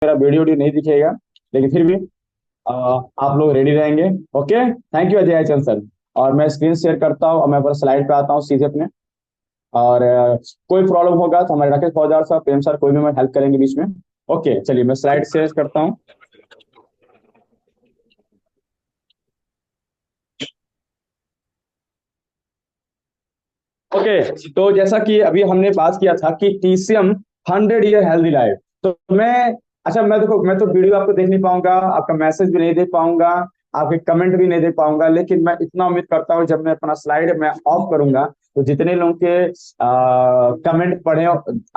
मेरा वीडियो नहीं दिखेगा, लेकिन फिर भी आप लोग रेडी रहेंगे। Okay, thank you Ajay Chand sir. और मैं स्क्रीन शेयर करता हूँ और मैं स्लाइड पे आता हूँ सीधे अपने। और कोई प्रॉब्लम होगा तो हमारे राकेश फौजदार सर, प्रेम सर, कोई भी मैं हेल्प करेंगे बीच में। ओके, चलिए मैं स्लाइड शेयर करता हूँ। ओके, तो जैसा कि अभी हमने बात किया था कि टीसीएम 100 ईयर हेल्दी लाइफ। तो मैं, अच्छा मैं देखो, मैं तो वीडियो आपको देख नहीं पाऊंगा, आपका मैसेज भी नहीं देख पाऊंगा, आपके कमेंट भी नहीं देख पाऊंगा, लेकिन मैं इतना उम्मीद करता हूँ जब मैं अपना स्लाइड मैं ऑफ करूंगा तो जितने लोगों के कमेंट पढ़े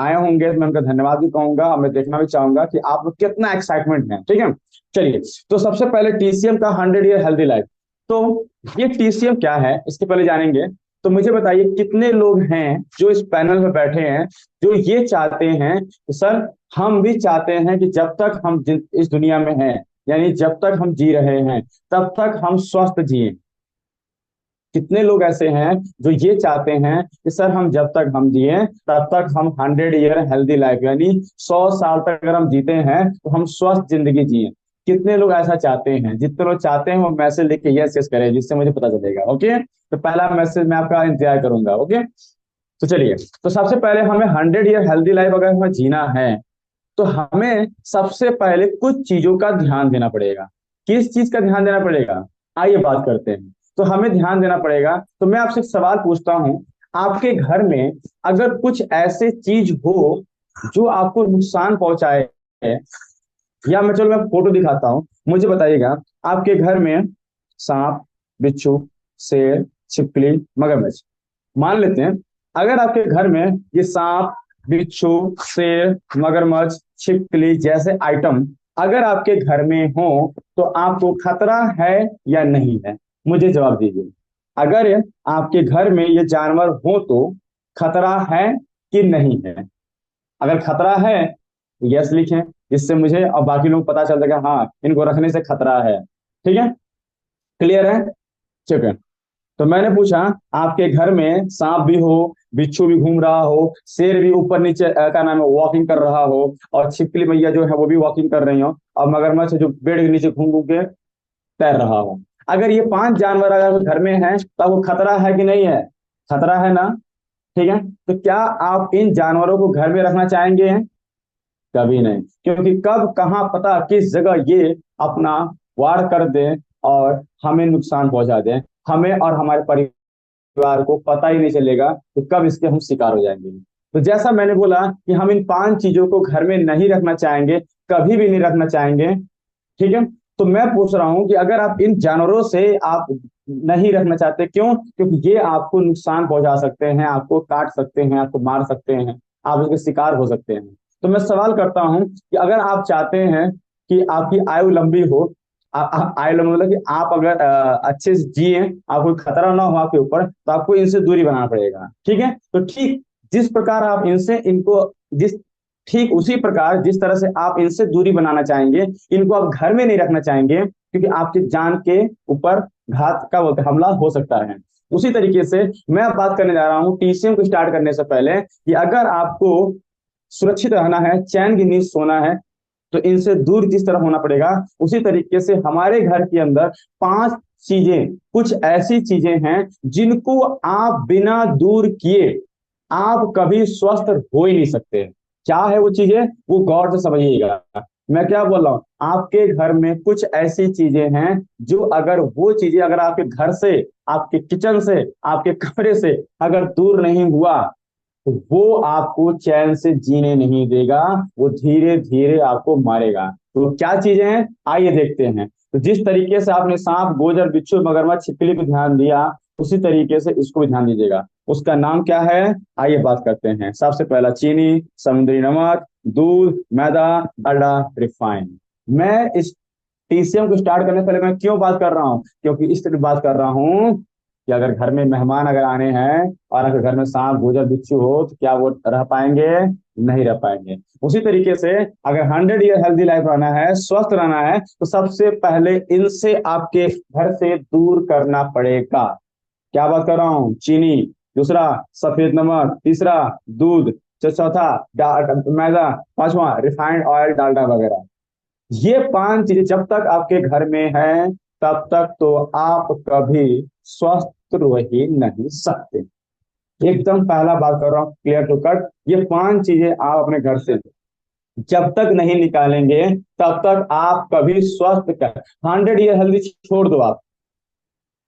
आए होंगे तो मैं उनका धन्यवाद भी कहूंगा और मैं देखना भी चाहूंगा कि आप लोग कितना एक्साइटमेंट है। ठीक है, चलिए। तो सबसे पहले टीसीएम का 100 ईयर हेल्दी लाइफ। तो ये टीसीएम क्या है इसके पहले जानेंगे। तो मुझे बताइए कितने लोग हैं जो इस पैनल में बैठे हैं जो ये चाहते हैं कि सर हम भी चाहते हैं कि जब तक हम इस दुनिया में हैं, यानी जब तक हम जी रहे हैं तब तक हम स्वस्थ जिए। कितने लोग ऐसे हैं जो ये चाहते हैं कि सर हम जब तक हम जिए तब तक हम 100 ईयर हेल्दी लाइफ, यानी 100 साल तक अगर हम जीते हैं तो हम स्वस्थ जिंदगी जिए। कितने लोग ऐसा चाहते हैं? जितने लोग चाहते हैं वो मैसेज लिख के यस यस करें, जिससे मुझे पता चलेगा। ओके, तो पहला मैसेज मैं आपका इंतजार करूंगा। ओके, तो चलिए। तो सबसे पहले हमें 100 ईयर हेल्दी लाइफ अगर हमें जीना है तो हमें सबसे पहले कुछ चीजों का ध्यान देना पड़ेगा। किस चीज का ध्यान देना पड़ेगा, आइए बात करते हैं। तो हमें ध्यान देना पड़ेगा, तो मैं आपसे एक सवाल पूछता हूं। आपके घर में अगर कुछ ऐसे चीज हो जो आपको नुकसान पहुंचाए, या मैं, चलो मैं फोटो दिखाता हूं, मुझे बताइएगा। आपके घर में सांप, बिच्छू, शेर, छिपकली, मगरमच्छ, मान लेते हैं। अगर आपके घर में ये सांप, बिच्छू, शेर, मगरमच्छ, छिपकली जैसे आइटम अगर आपके घर में हो तो आपको खतरा है या नहीं है? मुझे जवाब दीजिए। अगर आपके घर में ये जानवर हो तो खतरा है कि नहीं है? अगर खतरा है तो यस लिखें, इससे मुझे और बाकी लोग पता चल जाएगा हाँ इनको रखने से खतरा है। ठीक है, क्लियर है? ठीक है। तो मैंने पूछा, आपके घर में सांप भी हो, बिच्छू भी घूम रहा हो, शेर भी ऊपर नीचे क्या नाम है वॉकिंग कर रहा हो, और छिपकली मैया जो है वो भी वॉकिंग कर रही हो, और मगरमच्छ जो पेड़ के नीचे घूम घूम के तैर रहा हो। अगर ये 5 जानवर अगर घर में है तो वो खतरा है कि नहीं है? खतरा है ना? ठीक है। तो क्या आप इन जानवरों को घर में रखना चाहेंगे? कभी नहीं, क्योंकि कब कहाँ पता किस जगह ये अपना वार कर दें और हमें नुकसान पहुंचा दें। हमें और हमारे परिवार को पता ही नहीं चलेगा कि कब इसके हम शिकार हो जाएंगे। तो जैसा मैंने बोला कि हम इन 5 चीजों को घर में नहीं रखना चाहेंगे, कभी भी नहीं रखना चाहेंगे। ठीक है। तो मैं पूछ रहा हूं कि अगर आप इन जानवरों से आप नहीं रखना चाहते, क्यों? क्योंकि ये आपको नुकसान पहुंचा सकते हैं, आपको काट सकते हैं, आपको मार सकते हैं, आप इसके शिकार हो सकते हैं। तो मैं सवाल करता हूं कि अगर आप चाहते हैं कि आपकी आयु लंबी हो, आयु लंबी मतलब कि आप अगर अच्छे से जिए, आपको खतरा ना हो आपके ऊपर, तो आपको इनसे दूरी बनाना पड़ेगा। ठीक है। तो ठीक जिस प्रकार आप इनसे इनको जिस ठीक उसी प्रकार जिस तरह से आप इनसे दूरी बनाना चाहेंगे, इनको आप घर में नहीं रखना चाहेंगे क्योंकि आपकी जान के ऊपर घात का हमला हो सकता है। उसी तरीके से मैं अब बात करने जा रहा हूं टीसीएम को स्टार्ट करने से पहले कि अगर आपको सुरक्षित रहना है, चैन की नींद सोना है, तो इनसे दूर जिस तरह होना पड़ेगा, उसी तरीके से हमारे घर के अंदर 5 चीजें, कुछ ऐसी चीजें हैं जिनको आप बिना दूर किए आप कभी स्वस्थ हो ही नहीं सकते। क्या है वो चीजें, वो गौर से समझिएगा। मैं क्या बोल रहा हूं, आपके घर में कुछ ऐसी चीजें हैं जो अगर वो चीजें अगर आपके घर से, आपके किचन से, आपके कमरे से अगर दूर नहीं हुआ तो वो आपको चैन से जीने नहीं देगा, वो धीरे धीरे आपको मारेगा। तो क्या चीजें हैं, आइए देखते हैं। तो जिस तरीके से आपने सांप, गोजर, बिच्छू, मगरमच्छ, छिपकली को ध्यान दिया, उसी तरीके से इसको भी ध्यान दीजिएगा। उसका नाम क्या है, आइए बात करते हैं। सबसे पहला चीनी, समुद्री नमक, दूध, मैदा, डालडा, रिफाइन। मैं इस टीसीएम को स्टार्ट करने से पहले मैं क्यों बात कर रहा हूँ, क्योंकि इस तरह बात कर रहा हूँ कि अगर घर में मेहमान अगर आने हैं और अगर घर में सांप, गोजर, बिच्छू हो तो क्या वो रह पाएंगे? नहीं रह पाएंगे। उसी तरीके से अगर 100 ईयर हेल्दी लाइफ रहना है, स्वस्थ रहना है, तो सबसे पहले इनसे आपके घर से दूर करना पड़ेगा। क्या बात कर रहा हूँ, चीनी, दूसरा सफेद नमक, तीसरा दूध, चौथा मैदा, पांचवा रिफाइंड ऑयल, डालडा वगैरह। ये 5 चीजें जब तक आपके घर में है तब तक तो आप कभी स्वस्थ रह ही नहीं सकते। एकदम पहला बात कर रहा हूँ, क्लियर टू कट। ये 5 चीजें आप अपने घर से जब तक नहीं निकालेंगे तब तक आप कभी स्वस्थ कर 100 ईयर हेल्दी छोड़ दो आप,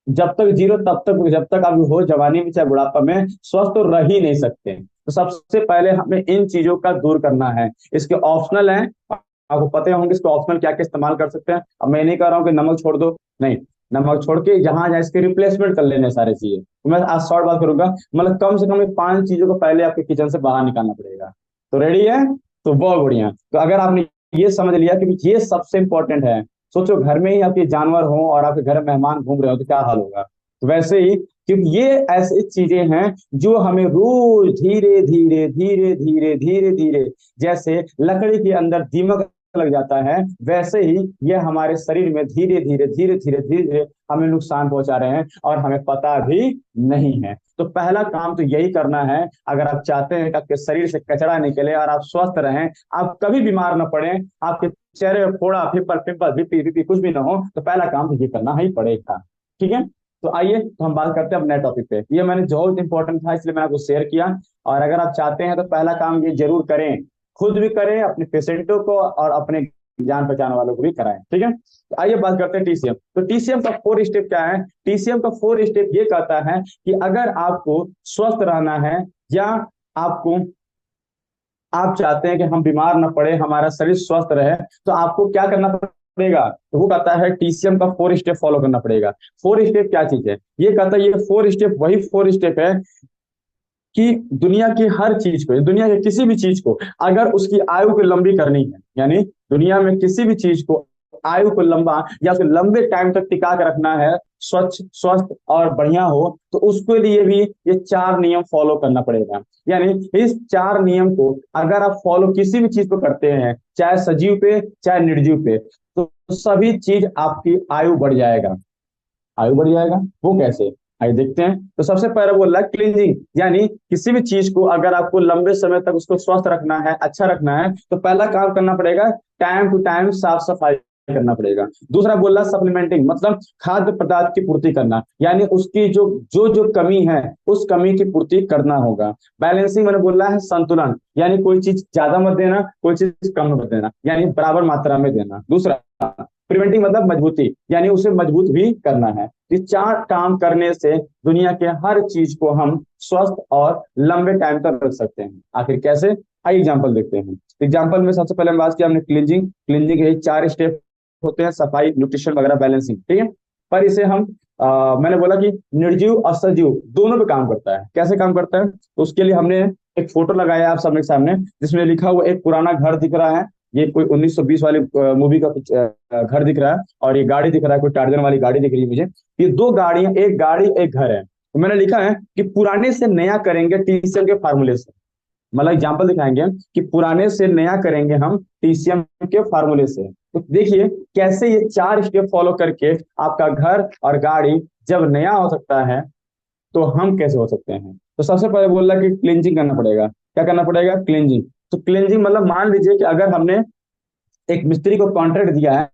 जब तक जीरो तब तक, जब तक आप हो जवानी में चाहे बुढ़ापा में, स्वस्थ तो रह ही नहीं सकते। तो सबसे पहले हमें इन चीजों का दूर करना है। इसके ऑप्शनल है, आपको पता होंगे इसके ऑप्शनल क्या क्या इस्तेमाल कर सकते हैं। अब मैं नहीं कह रहा हूँ कि नमक छोड़ दो, नहीं, नमक छोड़ के जहां जहां इसके रिप्लेसमेंट कर लेने सारे चीजें। तो मैं आज शॉर्ट बात करूंगा, मतलब कम से कम ये 5 चीजों को पहले आपके किचन से बाहर निकालना पड़ेगा। तो रेडी है? तो बहुत बढ़िया। तो अगर आपने ये समझ लिया कि ये सबसे इंपॉर्टेंट है, सोचो घर में ही आपके जानवर हो और आपके घर में मेहमान घूम रहे हो तो क्या हाल होगा। तो वैसे ही, क्योंकि ये ऐसी चीजें हैं जो हमें रोज धीरे धीरे धीरे धीरे धीरे धीरे, जैसे लकड़ी के अंदर दीमक लग जाता है, वैसे ही ये हमारे शरीर में धीरे धीरे धीरे धीरे धीरे धीरे हमें नुकसान पहुंचा रहे हैं और हमें पता भी नहीं है। तो पहला काम तो यही करना है, अगर आप चाहते हैं कि आपके शरीर से कचरा निकले और आप स्वस्थ रहें, आप कभी बीमार न पड़े, आपके चेहरे में फोड़ा पिंपल पिंपल बीपी बीपी कुछ भी ना हो, तो पहला काम तो ये करना ही पड़ेगा। ठीक है? तो आइए तो हम बात करते हैं अब नए टॉपिक पे। ये मैंने बहुत इंपॉर्टेंट था इसलिए मैंने आपको शेयर किया। और अगर आप चाहते हैं तो पहला काम ये जरूर करें, खुद भी करें, अपने पेशेंटों को और अपने जान पहचान वालों को भी कराएं। ठीक है? तो आइए बात करते हैं टीसीएम। तो टीसीएम का 4 स्टेप क्या है? टीसीएम का 4 स्टेप ये कहता है कि अगर आपको स्वस्थ रहना है, या आपको, आप चाहते हैं कि हम बीमार न पड़े, हमारा शरीर स्वस्थ रहे, तो आपको क्या करना पड़ेगा? तो वो कहता है टीसीएम का 4 स्टेप फॉलो करना पड़ेगा। 4 स्टेप क्या चीज है? ये कहता है ये 4 स्टेप वही 4 स्टेप है कि दुनिया की हर चीज को, दुनिया के किसी भी चीज को अगर उसकी आयु को लंबी करनी है, यानी दुनिया में किसी भी चीज को आयु को लंबा या फिर लंबे टाइम तक टिका के रखना है, स्वच्छ स्वस्थ और बढ़िया हो, तो उसके लिए भी ये 4 नियम फॉलो करना पड़ेगा। यानी इस 4 नियम को अगर आप फॉलो किसी भी चीज को करते हैं, चाहे सजीव पे चाहे निर्जीव पे, तो सभी चीज आपकी आयु बढ़ जाएगा। आयु बढ़ जाएगा, वो कैसे? आइए देखते हैं। तो सबसे पहले बोल रहा है क्लींजिंग, यानी किसी भी चीज को अगर आपको लंबे समय तक उसको स्वस्थ रखना है, अच्छा रखना है, तो पहला काम करना पड़ेगा, टाइम टू टाइम साफ सफाई करना पड़ेगा। दूसरा बोल रहा सप्लीमेंटिंग, मतलब खाद्य पदार्थ की पूर्ति करना, यानी उसकी जो जो जो कमी है उस कमी की पूर्ति करना होगा। बैलेंसिंग मैंने बोला है संतुलन, यानी कोई चीज ज्यादा मत देना, कोई चीज कम मत देना, यानी बराबर मात्रा में देना। दूसरा प्रिवेंटिंग, मतलब मजबूती, यानी उसे मजबूत भी करना है। ये 4 काम करने से दुनिया के हर चीज को हम स्वस्थ और लंबे टाइम तक रख सकते हैं। आखिर कैसे? आइए एग्जाम्पल देखते हैं। एग्जाम्पल में सबसे पहले हम बात किया हमने क्लींजिंग। क्लींजिंग के 4 स्टेप होते हैं, सफाई, न्यूट्रिशन वगैरह, बैलेंसिंग। ठीक है? पर इसे हम मैंने बोला कि निर्जीव और सजीव दोनों पे काम करता है। कैसे काम करता है? तो उसके लिए हमने एक फोटो लगाया आप सबके सामने, जिसमें लिखा हुआ एक पुराना घर दिख रहा है। ये कोई 1920 वाली मूवी का कुछ घर दिख रहा है, और ये गाड़ी दिख रहा है, कोई टार्जन वाली गाड़ी दिख रही है मुझे। ये 2 गाड़ियां, एक गाड़ी एक घर है। तो मैंने लिखा है कि पुराने से नया करेंगे टीसीएम के फार्मूले से। मतलब एग्जाम्पल दिखाएंगे कि पुराने से नया करेंगे हम टीसीएम के फार्मूले से। तो देखिए कैसे ये 4 स्टेप फॉलो करके आपका घर और गाड़ी जब नया हो सकता है, तो हम कैसे हो सकते हैं। तो सबसे पहले बोल रहा कि क्लींजिंग करना पड़ेगा। क्या करना पड़ेगा? क्लींजिंग। तो क्लींजिंग मतलब मान लीजिए कि अगर हमने एक मिस्त्री को कॉन्ट्रैक्ट दिया है,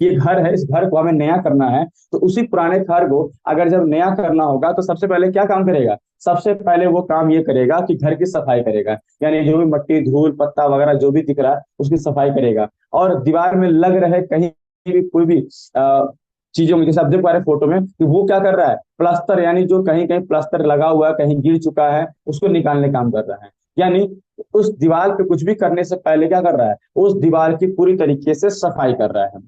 ये घर है, इस घर को हमें नया करना है, तो उसी पुराने घर को अगर जब नया करना होगा तो सबसे पहले क्या काम करेगा? सबसे पहले वो काम ये करेगा कि घर की सफाई करेगा, यानी जो भी मट्टी धूल पत्ता वगैरह जो भी दिख रहा है उसकी सफाई करेगा। और दीवार में लग रहे कहीं भी कोई भी चीजों में, जैसे आप देख पा रहे हैं फोटो में, कि वो क्या कर रहा है? प्लास्टर, यानी जो कहीं कहीं प्लास्टर लगा हुआ है, कहीं गिर चुका है, उसको निकालने काम कर रहा है। यानी उस दीवार पे कुछ भी करने से पहले क्या कर रहा है? उस दीवार की पूरी तरीके से सफाई कर रहा है।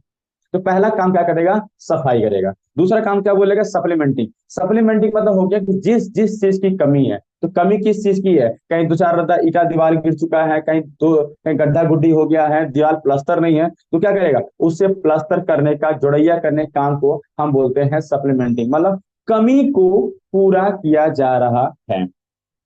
तो पहला काम क्या करेगा? सफाई करेगा। दूसरा काम क्या बोलेगा? सप्लीमेंटिंग। सप्लीमेंटिंग मतलब हो गया कि जिस जिस चीज की कमी है, तो कमी किस चीज की है? कहीं 2-4 रद्दा ईटा दीवार गिर चुका है, कहीं गड्ढा गुड्डी हो गया है, दीवार प्लास्टर नहीं है, तो क्या करेगा? उससे प्लास्टर करने का, जोड़ैया करने काम को हम बोलते हैं सप्लीमेंटिंग, मतलब कमी को पूरा किया जा रहा है।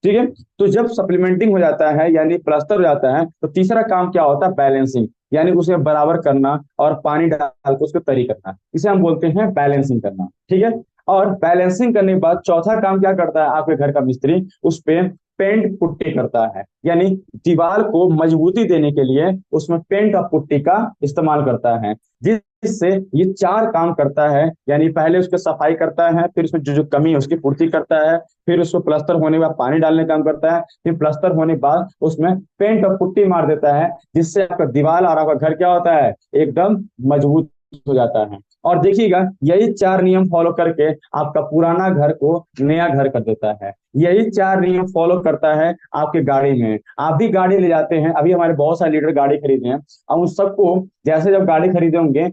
ठीक है? तो जब सप्लीमेंटिंग हो जाता है यानी प्लास्टर हो जाता है, तो तीसरा काम क्या होता है? बैलेंसिंग, यानी उसे बराबर करना और पानी डाल के उसको तरी करना, इसे हम बोलते हैं बैलेंसिंग करना। ठीक है? और बैलेंसिंग करने के बाद चौथा काम क्या करता है आपके घर का मिस्त्री? उस पे पेंट पुट्टी करता है, यानी दीवार को मजबूती देने के लिए उसमें पेंट और पुट्टी का इस्तेमाल करता है, जिससे ये चार काम करता है। यानी पहले उसकी सफाई करता है, फिर उसमें जो जो कमी है उसकी पूर्ति करता है, फिर उसको प्लास्टर होने के बाद पानी डालने का काम करता है, फिर प्लास्टर होने के बाद उसमें पेंट और पुट्टी मार देता है, जिससे आपका दीवार और आपका घर क्या होता है, एकदम मजबूत हो जाता है। और देखिएगा, यही चार नियम फॉलो करके आपका पुराना घर को नया घर कर देता है। यही चार नियम फॉलो करता है आपके गाड़ी में। आप भी गाड़ी ले जाते हैं, अभी हमारे बहुत सारे लीडर गाड़ी खरीदे हैं, अब उन सबको जैसे जब गाड़ी खरीदे होंगे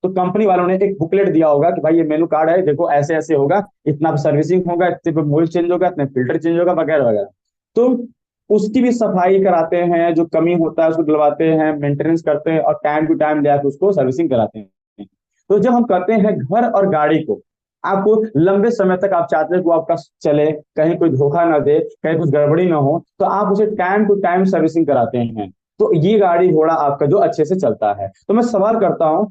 तो कंपनी वालों ने एक बुकलेट दिया होगा कि भाई ये मेनू कार्ड है, देखो ऐसे ऐसे होगा, इतना सर्विसिंग होगा, इतने पे मोबिल चेंज होगा, इतने फिल्टर चेंज होगा, वगैरह वगैरह। तो उसकी भी सफाई कराते हैं, जो कमी होता है उसको दिलवाते हैं, मेंटेनेंस करते हैं, और टाइम टू टाइम ले आकर उसको सर्विसिंग कराते हैं। तो जब हम कहते हैं घर और गाड़ी को आपको लंबे समय तक आप चाहते हैं कि वो आपका चले, कहीं कोई धोखा ना दे, कहीं कुछ गड़बड़ी ना हो, तो आप उसे टाइम टू टाइम सर्विसिंग कराते हैं, तो ये गाड़ी घोड़ा आपका जो अच्छे से चलता है। तो मैं सवाल करता हूं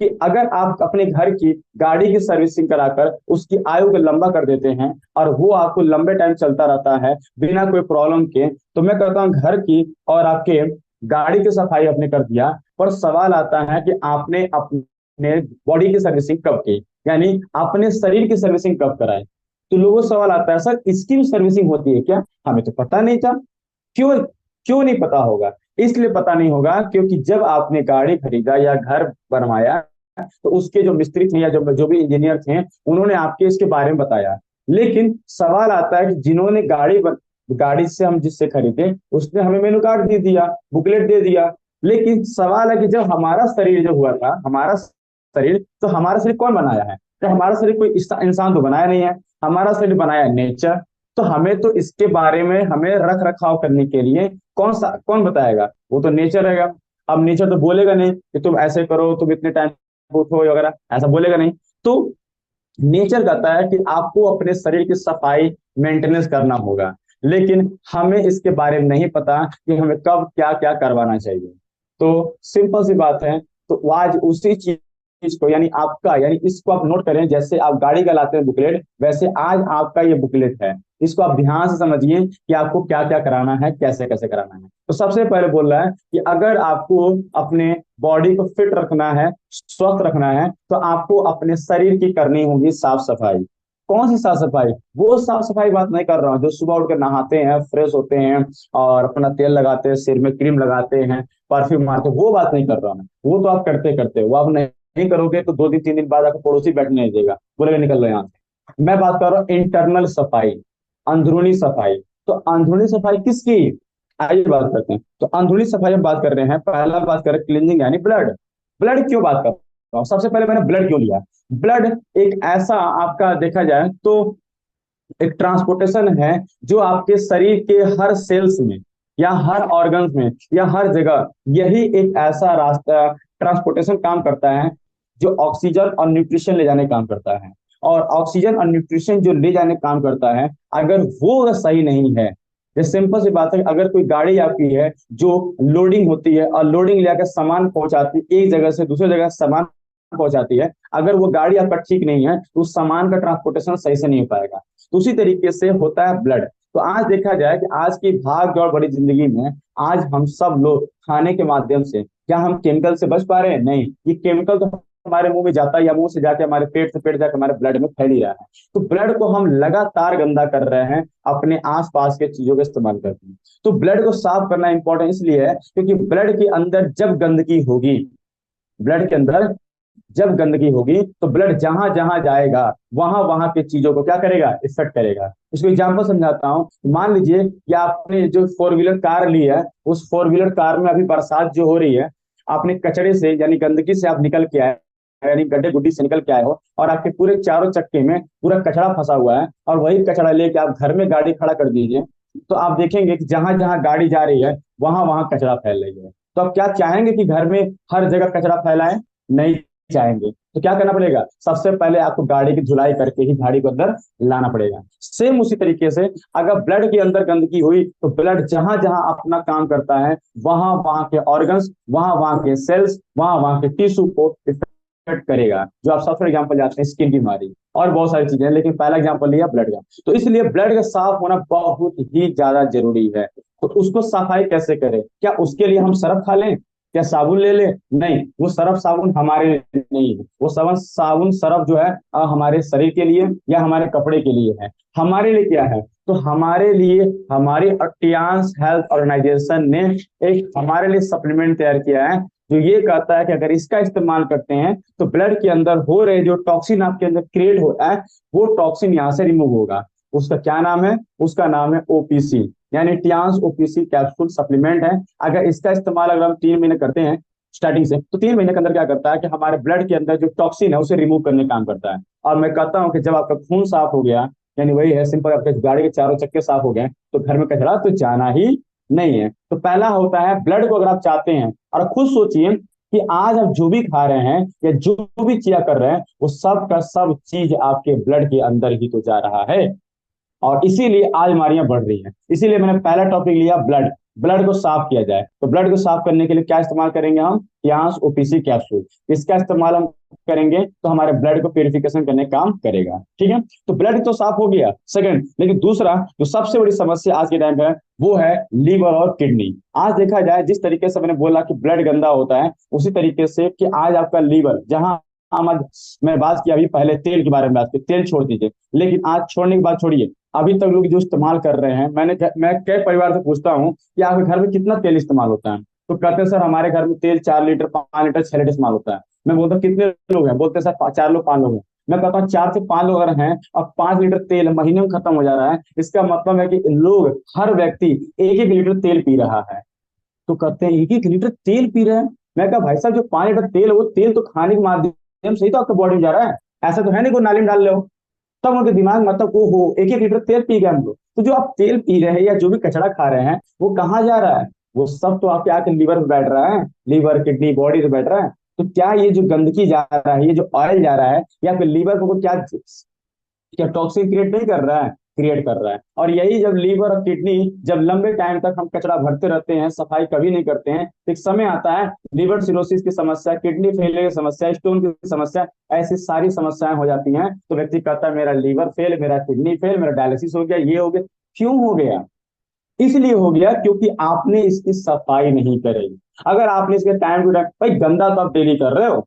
कि अगर आप अपने घर की गाड़ी की सर्विसिंग कराकर उसकी आयु को लंबा कर देते हैं और वो आपको लंबे टाइम चलता रहता है बिना कोई प्रॉब्लम के, तो मैं कहता हूँ घर की और आपके गाड़ी की सफाई आपने कर दिया, पर सवाल आता है कि आपने अपने बॉडी की सर्विसिंग कब की, यानी अपने शरीर की सर्विसिंग कब कराई। तो लोगों को सवाल आता है, सर इसकी भी सर्विसिंग होती है क्या, हमें तो पता नहीं था। क्यों क्यों नहीं पता होगा? इसलिए पता नहीं होगा क्योंकि जब आपने गाड़ी खरीदा या घर बनवाया, तो उसके जो मिस्त्री थे या जो जो भी इंजीनियर थे, उन्होंने आपके इसके बारे में बताया। लेकिन सवाल आता है कि जिन्होंने गाड़ी से हम जिससे खरीदे उसने हमें मेनू कार्ड दे दिया, बुकलेट दे दिया, लेकिन सवाल है कि जब हमारा शरीर जो हुआ था, हमारा शरीर, तो हमारा शरीर कौन बनाया है? तो हमारा शरीर कोई इंसान तो बनाया नहीं है, हमारा शरीर बनाया नेचर। तो हमें तो इसके बारे में हमें रख रखाव करने के लिए कौन बताएगा? वो तो नेचर रहेगा। अब नेचर तो बोलेगा नहीं कि तुम ऐसे करो, तुम इतने टाइम उठो वगैरह, ऐसा बोलेगा नहीं। तो नेचर कहता है कि आपको अपने शरीर की सफाई मेंटेनेंस करना होगा, लेकिन हमें इसके बारे में नहीं पता कि हमें कब क्या क्या करवाना चाहिए। तो सिंपल सी बात है। तो आज उसी चीज को, यानी आपका, यानी इसको आप नोट करें, जैसे आप गाड़ी का लाते हैं बुकलेट, वैसे आज आपका ये बुकलेट है। इसको आप ध्यान से समझिए कि आपको क्या क्या कराना है, कैसे कैसे कराना है। तो सबसे पहले बोल रहा है कि अगर आपको अपने बॉडी को फिट रखना है, स्वस्थ रखना है, तो आपको अपने शरीर की करनी होगी साफ सफाई। कौन सी साफ सफाई? वो साफ सफाई बात नहीं कर रहा हूँ जो सुबह उठकर नहाते हैं, फ्रेश होते हैं और अपना तेल लगाते हैं, सिर में क्रीम लगाते हैं, परफ्यूम मारते हैं, वो बात नहीं कर रहा हूँ। वो तो आप करते करते, वो आप नहीं करोगे तो 2 दिन 3 दिन बाद आपको पड़ोसी बैठने नहीं देगा, बोलेगा निकल लो यहाँ से। मैं बात कर रहा हूँ इंटरनल सफाई, अंदरूनी सफाई। तो अंदरूनी सफाई किसकी? आइए बात करते हैं। तो अंदरूनी सफाई हम बात कर रहे हैं, पहला बात कर रहे हैं क्लीनिंग, यानी ब्लड। ब्लड क्यों बात कर रहा हूँ? सबसे पहले मैंने ब्लड क्यों लिया? ब्लड एक ऐसा, आपका देखा जाए तो एक ट्रांसपोर्टेशन है जो आपके शरीर के हर सेल्स में या हर ऑर्गन्स में या हर जगह, यही एक ऐसा रास्ता ट्रांसपोर्टेशन काम करता है जो ऑक्सीजन और न्यूट्रिशन ले जाने का काम करता है। और ऑक्सीजन और न्यूट्रिशन जो ले जाने का काम करता है, अगर वो अगर सही नहीं है, ये सिंपल सी बात है, अगर कोई गाड़ी आपकी है जो लोडिंग होती है और लोडिंग लेकर सामान पहुंचाती है, एक जगह से दूसरी जगह सामान पहुंचाती है, अगर वो गाड़ी आपका ठीक नहीं है तो उस सामान का ट्रांसपोर्टेशन सही से नहीं हो पाएगा। तो उसी तरीके से होता है ब्लड। तो आज देखा जाए कि आज की भाग दौड़ बड़ी जिंदगी में आज हम सब लोग खाने के माध्यम से, क्या हम केमिकल से बच पा रहे हैं? नहीं, ये केमिकल तो हमारे मुंह में जाता है या मुंह से जाके हमारे पेट से पेट जाके हमारे ब्लड में फैल ही रहा है। तो ब्लड को हम लगातार गंदा कर रहे हैं अपने आसपास के चीजों का इस्तेमाल करके। तो ब्लड को साफ करना इंपॉर्टेंट इसलिए है क्योंकि ब्लड के अंदर जब गंदगी होगी, ब्लड के अंदर जब गंदगी होगी, तो ब्लड जहां जहां जाएगा वहां वहां के चीजों को क्या करेगा? इफेक्ट करेगा। इसको एग्जांपल समझाता हूं। मान लीजिए कि आपने जो 4 व्हीलर कार ली है, उस 4 व्हीलर कार में अभी बरसात जो हो रही है, आपने कचड़े से यानी गंदगी से आप निकल के आए, यानी गड्ढे गुड्डी से निकल के आए हो, और आपके पूरे चारों चक्के में पूरा कचड़ा फंसा हुआ है, और वही कचड़ा लेके आप घर में गाड़ी खड़ा कर दीजिए, तो आप देखेंगे कि जहां जहां गाड़ी जा रही है वहां वहां कचरा फैल रही है। तो आप क्या चाहेंगे कि घर में हर जगह कचरा फैलाएं? नहीं चाहेंगे। तो क्या करना पड़ेगा? सबसे पहले आपको गाड़ी की धुलाई करके ही गाड़ी को अंदर लाना पड़ेगा। सेम उसी तरीके से अगर ब्लड के अंदर गंदगी हुई, तो ब्लड जहां जहां अपना काम करता है, वहां वहां के ऑर्गन्स, वहां वहां के सेल्स, वहां वहां के टिश्यू को करेगा। जो आप सबसे एग्जाम्पल जाते हैं स्किन की बीमारी और बहुत सारी चीजें, लेकिन पहला एग्जाम्पल लिया ब्लड का। तो इसलिए ब्लड का साफ होना बहुत ही ज्यादा जरूरी है। तो उसको सफाई कैसे करें? क्या उसके लिए हम सरफ खा लें? क्या साबुन ले लें? नहीं, वो सरफ साबुन हमारे लिए नहीं है। वो साबुन सरफ जो है हमारे शरीर के लिए या हमारे कपड़े के लिए है। हमारे लिए क्या है? तो हमारे लिए हमारी टियांस हेल्थ ऑर्गेनाइजेशन ने एक हमारे लिए सप्लीमेंट तैयार किया है, जो ये कहता है कि अगर इसका इस्तेमाल करते हैं तो ब्लड के अंदर हो रहे जो टॉक्सिन आपके अंदर क्रिएट हो रहा है, वो टॉक्सिन यहाँ से रिमूव होगा। उसका क्या नाम है? उसका नाम है ओपीसी, यानी टियांस ओपीसी कैप्सूल सप्लीमेंट है। अगर इसका इस्तेमाल अगर हम 3 महीने करते हैं स्टार्टिंग से, तो 3 महीने के अंदर क्या करता है कि हमारे ब्लड के अंदर जो टॉक्सिन है उसे रिमूव करने का काम करता है। और मैं कहता हूँ कि जब आपका खून साफ हो गया, यानी वही है सिंपल, आपके गाड़ी के चारों चक्के साफ हो गए, तो घर में कचरा तो जाना ही नहीं है। तो पहला होता है ब्लड को अगर आप चाहते हैं, और खुद सोचिए कि आज आप जो भी खा रहे हैं या जो भी चिया कर रहे हैं, वो सब का सब चीज आपके ब्लड के अंदर ही तो जा रहा है। और इसीलिए आज बीमारियां बढ़ रही हैं। इसीलिए मैंने पहला टॉपिक लिया ब्लड। ब्लड को साफ किया जाए, तो ब्लड को साफ करने के लिए क्या इस्तेमाल करेंगे हम? Yarns OPC capsule. इसका इस्तेमाल हम करेंगे तो हमारे ब्लड को प्यूरिफिकेशन करने का काम करेगा। ठीक है, तो ब्लड तो साफ हो गया सेकंड, लेकिन दूसरा जो सबसे बड़ी समस्या आज के टाइम पे है वो है लीवर और किडनी। आज देखा जाए, जिस तरीके से मैंने बोला कि ब्लड गंदा होता है, उसी तरीके से कि आज आपका लीवर जहां मैं बात किया अभी पहले तेल के बारे में, बात की तेल छोड़ दीजिए, लेकिन आज छोड़ने की बात छोड़िए, अभी तक लोग जो इस्तेमाल कर रहे हैं, मैं कई परिवार से पूछता हूँ कि आपके घर में कितना तेल इस्तेमाल होता है, तो कहते हैं सर हमारे घर में तेल 4 लीटर 5 लीटर 6 लीटर इस्तेमाल होता है। मैं बोलता हूँ कितने लोग हैं? बोलते हैं सर 4 लोग 5 लोग हैं। मैं कहता हूँ 4 से 5 लोग अगर हैं और 5 लीटर तेल महीने में खत्म हो जा रहा है, इसका मतलब है कि लोग, हर व्यक्ति 1-1 लीटर तेल पी रहा है। तो कहते हैं 1-1 लीटर तेल पी रहे हैं। मैं कहा भाई साहब, जो 5 लीटर तेल है वो तेल तो खाने के माध्यम से ही तो आपके बॉडी में जा रहा है, ऐसा तो है नहीं कोई नाली में डाल ले हो। तब उनके दिमाग मतलब वो हो 1-1 लीटर तेल पी गए हम लोग। तो जो आप तेल पी रहे हैं या जो भी कचरा खा रहे हैं, वो कहाँ जा रहा है? वो सब तो आपके आके लीवर में बैठ रहा है, लीवर किडनी बॉडी में बैठ रहा है। तो क्या ये जो गंदगी जा रहा है, ये जो ऑयल जा रहा है, या फिर लीवर को क्या क्या टॉक्सिन क्रिएट नहीं कर रहा है? क्रिएट कर रहा है। और यही जब लीवर और किडनी, जब लंबे टाइम तक हम कचरा भरते रहते हैं, सफाई कभी नहीं करते हैं, तो एक समय आता है लीवर सिरोसिस की समस्या, किडनी फेलियर की समस्या, स्टोन की समस्या, ऐसी सारी समस्याएं हो जाती हैं। तो व्यक्ति कहता है मेरा लीवर फेल, मेरा किडनी फेल, मेरा डायलिसिस हो गया, ये हो गया। क्यों हो गया? इसलिए हो गया क्योंकि आपने इसकी सफाई नहीं करी। अगर आपने इसके टाइम टू टाइम, भाई गंदा तो आप डेली कर रहे हो,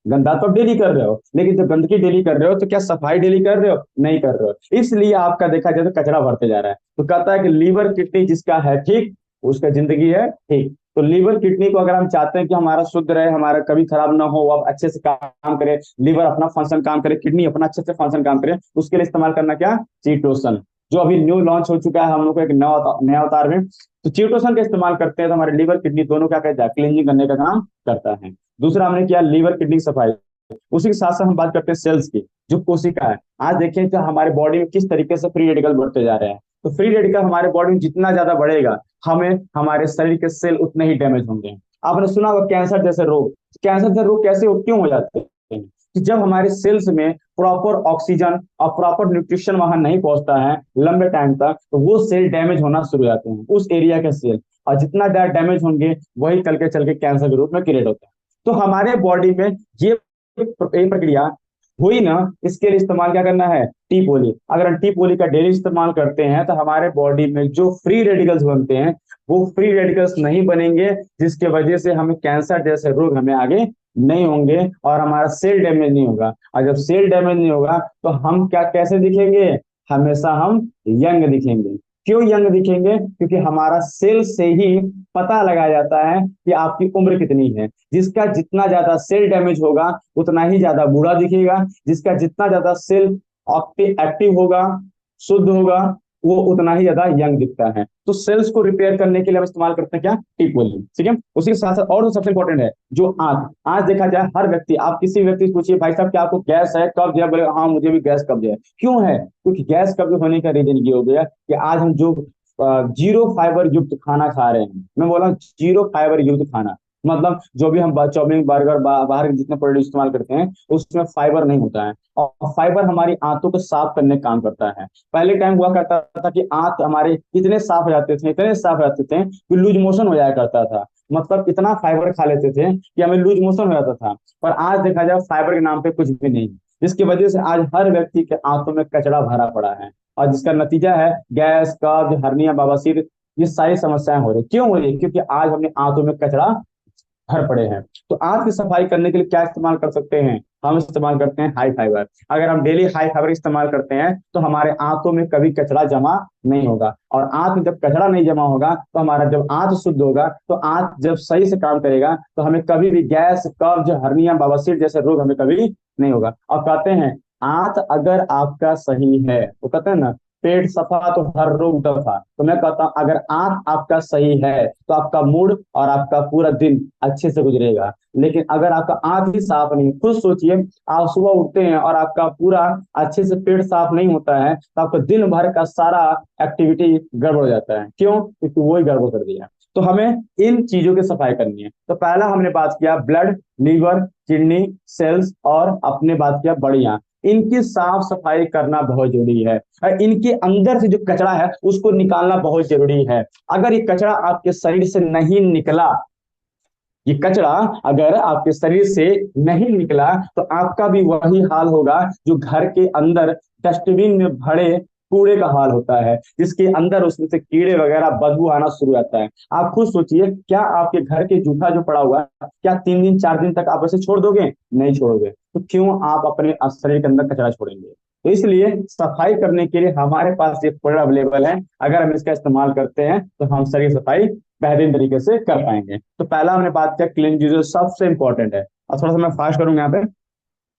गंदा तो आप डेली कर रहे हो, लेकिन जब गंदगी डेली कर रहे हो तो क्या सफाई डेली कर रहे हो? नहीं कर रहे हो। इसलिए आपका देखा जाए तो कचरा बढ़ते जा रहा है। तो कहता है कि लीवर किडनी जिसका है ठीक, उसका जिंदगी है ठीक। तो लीवर किडनी को अगर हम चाहते हैं कि हमारा शुद्ध रहे, हमारा कभी खराब ना हो, अब अच्छे से काम करे, लीवर अपना फंक्शन काम करे, किडनी अपना अच्छे से फंक्शन काम करे, उसके लिए इस्तेमाल करना क्या? चीटोसन, जो अभी न्यू लॉन्च हो चुका है हम लोग को एक नया अवतार में। तो चीटोसन का इस्तेमाल करते हैं तो हमारे लीवर किडनी दोनों क्या कहता है? क्लींजिंग करने का काम करता है। दूसरा हमने किया लीवर किडनी सफाई। उसी के साथ साथ हम बात करते हैं सेल्स की, जो कोशिका है। आज देखें तो हमारे बॉडी में किस तरीके से फ्री रेडिकल बढ़ते जा रहे हैं। तो फ्री रेडिकल हमारे बॉडी में जितना ज्यादा बढ़ेगा, हमें हमारे शरीर के सेल उतने ही डैमेज होंगे। आपने सुना होगा कैंसर जैसे रोग। कैंसर जैसे रोग कैसे क्यों हो जाते हैं? कि जब हमारे सेल्स में प्रॉपर ऑक्सीजन और प्रॉपर न्यूट्रिशन वहां नहीं पहुंचता है लंबे टाइम तक, तो वो सेल डैमेज होना शुरू हो जाते हैं, उस एरिया के सेल। और जितना ज्यादा डैमेज होंगे, वही कल के चल के कैंसर के रूप में क्रिएट होता है। तो हमारे बॉडी में ये प्रक्रिया हुई ना, इसके लिए इस्तेमाल क्या करना है? टी पोली। अगर हम टी पोली का डेली इस्तेमाल करते हैं तो हमारे बॉडी में जो फ्री रेडिकल्स बनते हैं, वो फ्री रेडिकल्स नहीं बनेंगे, जिसके वजह से हमें कैंसर जैसे रोग हमें आगे नहीं होंगे और हमारा सेल डैमेज नहीं होगा। और जब सेल डैमेज नहीं होगा तो हम क्या कैसे दिखेंगे? हमेशा हम यंग दिखेंगे। क्यों यंग दिखेंगे? क्योंकि हमारा सेल से ही पता लगाया जाता है कि आपकी उम्र कितनी है। जिसका जितना ज्यादा सेल डैमेज होगा उतना ही ज्यादा बूढ़ा दिखेगा, जिसका जितना ज्यादा सेल एक्टिव होगा, शुद्ध होगा, वो उतना ही ज्यादा यंग दिखता है। तो सेल्स को रिपेयर करने के लिए हम इस्तेमाल करते हैं क्या? टिपोली। ठीक है, उसी के साथ साथ और सबसे इंपॉर्टेंट है जो आंख। आज देखा जाए हर व्यक्ति, आप किसी व्यक्ति से पूछिए भाई साहब क्या आपको गैस है, कब्ज है? बोले हाँ मुझे भी गैस कब्ज है। क्यों है? क्योंकि गैस कब्ज होने का रीजन ये हो गया कि आज हम जो जीरो फाइबर युक्त खाना खा रहे हैं। मैं बोला जीरो फाइबर युक्त खाना, मतलब जो भी हम चाउमीन बर्गर बाहर के जितने प्रोडक्ट इस्तेमाल करते हैं उसमें फाइबर नहीं होता है। और फाइबर हमारी आंतों को साफ करने का काम करता है। पहले टाइम हुआ करता था कि आंत हमारे इतने साफ हो जाते थे, इतने साफ हो जाते थे कि लूज मोशन हो जाया करता था। मतलब इतना फाइबर खा लेते थे कि हमें लूज मोशन हो जाता था। पर आज देखा जाए फाइबर के नाम पे कुछ भी नहीं, जिसकी वजह से आज हर व्यक्ति के आंतों में कचरा भरा पड़ा है, और जिसका नतीजा है गैस, कब्ज, हर्निया, बवासीर, ये सारी समस्याएं हो रही। क्यों हो रही? क्योंकि आज हमने आंतों में कचरा भर पड़े हैं। तो आंत की सफाई करने के लिए क्या इस्तेमाल कर सकते हैं? हम इस्तेमाल करते हैं हाई फाइबर। अगर हम डेली हाई फाइबर इस्तेमाल करते हैं तो हमारे आंतों में कभी कचरा जमा नहीं होगा, और आंत में जब कचरा नहीं जमा होगा तो हमारा जब आंत शुद्ध होगा तो आंत जब सही से काम करेगा तो हमें कभी भी गैस, कब्ज, हर्निया, बवासीर जैसे रोग हमें कभी नहीं होगा। और कहते हैं आंत अगर आपका सही है, वो कहते हैं ना, पेट सफा तो हर रोग दफा। तो मैं कहता हूं अगर आंत आपका सही है तो आपका मूड और आपका पूरा दिन अच्छे से गुजरेगा। लेकिन अगर आपका आंत ही साफ नहीं, खुद सोचिए, आप सुबह उठते हैं और आपका पूरा अच्छे से पेट साफ नहीं होता है तो आपका दिन भर का सारा एक्टिविटी गड़बड़ हो जाता है। क्यों? क्योंकि वो ही गड़बड़ कर दिया। तो हमें इन चीजों की सफाई करनी है। तो पहला हमने बात किया ब्लड, लीवर, किडनी, सेल्स, और अपने बात किया बढ़िया। इनकी साफ सफाई करना बहुत जरूरी है, और इनके अंदर से जो कचरा है उसको निकालना बहुत जरूरी है। अगर ये कचरा आपके शरीर से नहीं निकला, ये कचरा अगर आपके शरीर से नहीं निकला तो आपका भी वही हाल होगा जो घर के अंदर डस्टबिन में भरे कूड़े का हाल होता है, जिसके अंदर उसमें से कीड़े वगैरह बदबू आना शुरू होता है। आप खुद सोचिए, क्या आपके घर के जूठा जो पड़ा हुआ है, क्या 3 दिन 4 दिन तक आप ऐसे छोड़ दोगे? नहीं छोड़ोगे। तो क्यों आप अपने शरीर के अंदर कचरा छोड़ेंगे? तो इसलिए सफाई करने के लिए हमारे पास एक प्रोडक्ट अवेलेबल है। अगर हम इसका इस्तेमाल करते हैं तो हम शरीर सफाई बेहतरीन तरीके से कर पाएंगे। तो पहला हमने बात किया क्लीन यूजर, सबसे इंपॉर्टेंट है। और थोड़ा सा मैं फास्ट करूंगा यहाँ पे।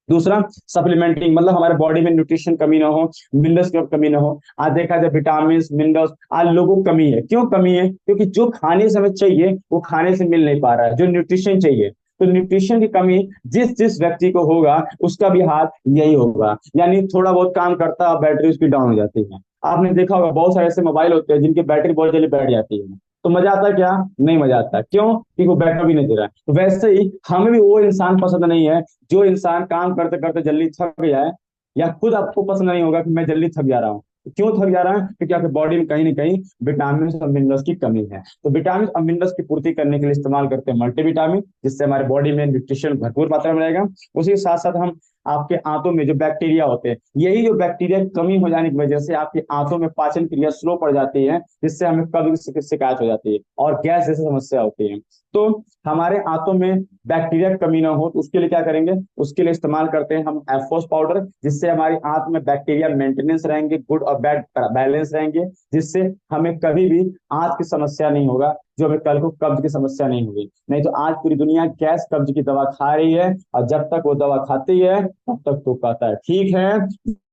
दूसरा सप्लीमेंटिंग, मतलब हमारे बॉडी में न्यूट्रिशन कमी ना हो, मिनरल्स की कमी ना हो। आज देखा जाए विटामिन मिनरल्स आज लोगों को कमी है। क्यों कमी है? क्योंकि जो खाने से हमें चाहिए वो खाने से मिल नहीं पा रहा है, जो न्यूट्रिशन चाहिए। तो न्यूट्रिशन की कमी जिस जिस व्यक्ति को होगा उसका भी हाल यही होगा। यानी थोड़ा बहुत काम करता है बैटरी उसकी डाउन हो जाती है। आपने देखा होगा बहुत सारे ऐसे मोबाइल होते हैं जिनकी बैटरी बहुत जल्दी बैठ जाती है। तो मजा आता है क्या? नहीं मजा आता। क्यों? कि वो बैकअप भी नहीं दे रहा है। तो वैसे ही हमें भी वो इंसान पसंद नहीं है जो इंसान काम करते करते जल्दी थक जाए, या खुद आपको पसंद नहीं होगा कि मैं जल्दी थक जा रहा हूँ। तो क्यों थक जा रहा है? क्योंकि आपकी बॉडी में कहीं ना कहीं विटामिन और मिनरल्स की कमी है। तो विटामिन और मिनरल्स की पूर्ति करने के लिए इस्तेमाल करते हैं मल्टीविटामिन, जिससे हमारे बॉडी में न्यूट्रिशन भरपूर मात्रा में रहेगा। उसी के साथ साथ हम आपके आंतों में जो बैक्टीरिया होते हैं, यही जो बैक्टीरिया की कमी हो जाने की वजह से आपकी आंतों में पाचन क्रिया स्लो पड़ जाती है, जिससे हमें कब्ज की शिकायत हो जाती है और गैस जैसी समस्या होती है। तो हमारे आंतों में बैक्टीरिया की कमी ना हो तो उसके लिए क्या करेंगे? उसके लिए इस्तेमाल करते हैं हम एफोस पाउडर, जिससे हमारी आंत में बैक्टीरिया मेंटेनेंस रहेंगे, गुड और बैड बैलेंस रहेंगे, जिससे हमें कभी भी आंत की समस्या नहीं होगा, जो हमें कल को कब्ज की समस्या नहीं होगी। नहीं तो आज पूरी दुनिया गैस कब्ज की दवा खा रही है, और जब तक वो दवा खाती है तब तक तो कहता है ठीक है,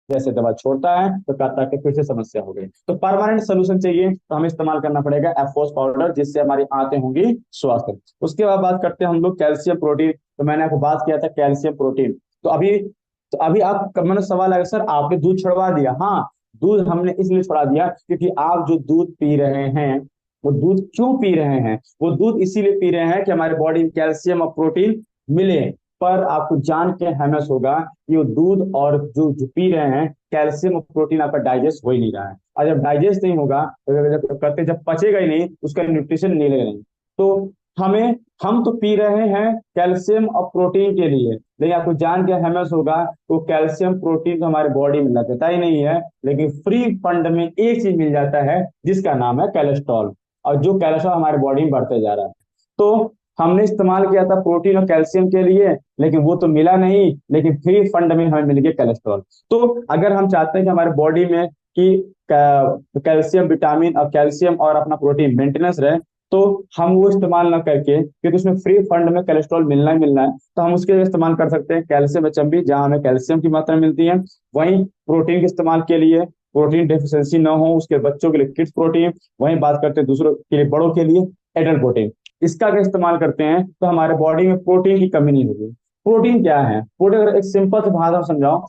जैसे दवा छोड़ता है तो कहता है कि फिर से समस्या हो गई। तो परमानेंट सोल्यूशन चाहिए तो हमें इस्तेमाल करना पड़ेगा एफोस पाउडर, जिससे हमारी आंतें होंगी स्वस्थ। उसके बाद बात करते हैं हम लोग कैल्शियम प्रोटीन। तो मैंने आपको बात किया था कैल्शियम प्रोटीन। तो अभी आप मैंने सवाल आया सर आपने दूध छुड़वा दिया। हाँ, दूध हमने इसलिए छुड़ा दिया क्योंकि आप जो दूध पी रहे हैं, वो दूध क्यों पी रहे हैं? वो दूध इसीलिए पी रहे हैं कि हमारे बॉडी में कैल्शियम और प्रोटीन मिले। पर आपको जान के हैमस होगा कि वो दूध और जो पी रहे हैं, कैल्शियम और प्रोटीन आपका डाइजेस्ट हो ही नहीं रहा है। और जब डाइजेस्ट नहीं होगा जब पचेगा ही नहीं, उसका न्यूट्रिशन मिलेगा नहीं। तो हमें हम तो पी रहे हैं कैल्शियम और प्रोटीन के लिए, लेकिन आपको जान के हैमस होगा तो कैल्शियम प्रोटीन तो हमारे बॉडी में लगता ही नहीं है, लेकिन फ्री फंड में एक चीज मिल जाता है जिसका नाम है कोलेस्ट्रॉल। और जो कोलेस्ट्रॉल हमारे बॉडी में बढ़ते जा रहा है। तो हमने इस्तेमाल किया था प्रोटीन और कैल्शियम के लिए, लेकिन वो तो मिला नहीं, लेकिन फ्री फंड में हमें मिल गया कोलेस्ट्रॉल। तो अगर हम चाहते हैं कि हमारे बॉडी में कि कैल्शियम, विटामिन और कैल्शियम और अपना प्रोटीन मेंटेनेंस रहे, तो हम वो इस्तेमाल ना करके, क्योंकि उसमें फ्री फंड में कोलेस्ट्रॉल मिलना ही मिलना है, तो हम उसके लिए इस्तेमाल कर सकते हैं कैल्शियम एचएमबी, जहां हमें कैल्शियम की मात्रा मिलती है। वहीं प्रोटीन के इस्तेमाल के लिए, प्रोटीन डेफिशिएंसी ना हो उसके बच्चों के लिए किड्स प्रोटीन। वहीं बात करते हैं दूसरों के लिए, बड़ों के लिए एडल्ट प्रोटीन। इसका अगर इस्तेमाल करते हैं तो हमारे बॉडी में प्रोटीन की कमी नहीं होगी। प्रोटीन क्या है? प्रोटीन अगर एक सिंपल से भाषा में समझाओ,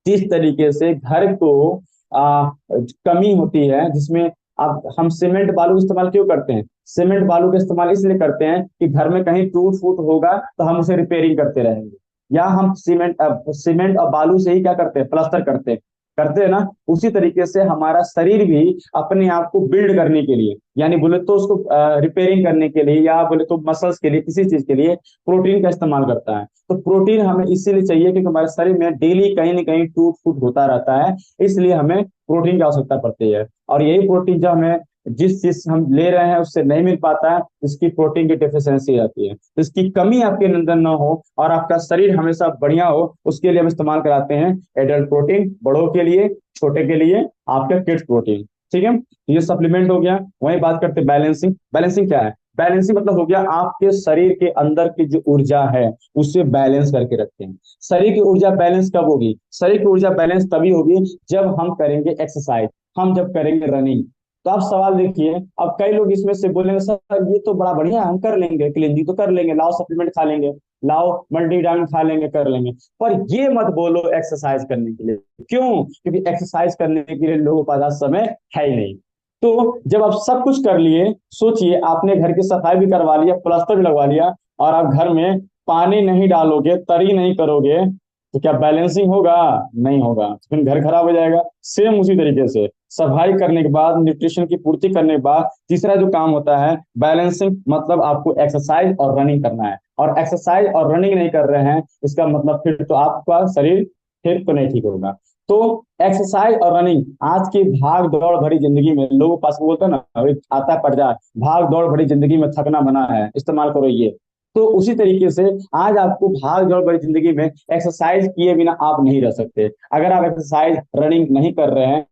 जिस तरीके से घर को कमी होती है, जिसमें अब हम सीमेंट बालू का इस्तेमाल क्यों करते हैं? सीमेंट बालू का इस्तेमाल इसलिए करते हैं कि घर में कहीं टूट फूट होगा तो हम उसे रिपेयरिंग करते रहेंगे, या हम सीमेंट और बालू से ही क्या करते हैं? प्लास्टर करते हैं। करते हैं ना, उसी तरीके से हमारा शरीर भी अपने आप को बिल्ड करने के लिए, यानी बोले तो उसको रिपेयरिंग करने के लिए, या बोले तो मसल्स के लिए, किसी चीज के लिए प्रोटीन का इस्तेमाल करता है। तो प्रोटीन हमें इसीलिए चाहिए क्योंकि हमारे शरीर में डेली कहीं ना कहीं टूट फूट होता रहता है, इसलिए हमें प्रोटीन की आवश्यकता पड़ती है। और यही प्रोटीन जो हमें जिस चीज हम ले रहे हैं उससे नहीं मिल पाता है, इसकी प्रोटीन की डिफिशियंसी आती है। तो इसकी कमी आपके अंदर न हो और आपका शरीर हमेशा बढ़िया हो, उसके लिए हम इस्तेमाल कराते हैं एडल्ट प्रोटीन, बड़ों के लिए, छोटे के लिए आपका किड्स प्रोटीन। ठीक है, तो ये सप्लीमेंट हो गया। वही बात करते हैं बैलेंसिंग। बैलेंसिंग क्या है? बैलेंसिंग मतलब हो गया आपके शरीर के अंदर की जो ऊर्जा है उसे बैलेंस करके रखते हैं। शरीर की ऊर्जा बैलेंस कब होगी? शरीर की ऊर्जा बैलेंस तभी होगी जब हम करेंगे एक्सरसाइज, हम जब करेंगे रनिंग। तो आप सवाल देखिए, अब कई लोग इसमें से बोलेंगे सर ये तो बड़ा बढ़िया है, हम कर लेंगे, क्लींजिंग तो कर लेंगे, लाओ सप्लीमेंट खा लेंगे, लाओ मल्टीविटामिन खा लेंगे, कर लेंगे। पर ये मत बोलो एक्सरसाइज करने के लिए। क्यों? क्योंकि एक्सरसाइज करने के लिए लोगों के पास समय है ही नहीं। तो जब आप सब कुछ कर लिए, सोचिए आपने घर की सफाई भी करवा लिया, प्लास्टर भी लगवा लिया, और आप घर में पानी नहीं डालोगे, तरी नहीं करोगे, तो क्या बैलेंसिंग होगा? नहीं होगा, फिर घर खराब हो जाएगा। सेम उसी तरीके से सफाई करने के बाद, न्यूट्रिशन की पूर्ति करने के बाद, तीसरा जो काम होता है बैलेंसिंग, मतलब आपको एक्सरसाइज और रनिंग करना है। और एक्सरसाइज और रनिंग नहीं कर रहे हैं, इसका मतलब फिर तो आपका शरीर फिर तो नहीं ठीक होगा। तो एक्सरसाइज और रनिंग आज की भाग दौड़ भरी जिंदगी में लोगों के पास बोलते हैं ना, एक आता पड़ जाए, भाग दौड़ भरी जिंदगी में थकना मना है, इस्तेमाल करो ये। तो उसी तरीके से आज आपको भाग दौड़ भरी जिंदगी में एक्सरसाइज किए बिना आप नहीं रह सकते। अगर आप एक्सरसाइज रनिंग नहीं कर रहे हैं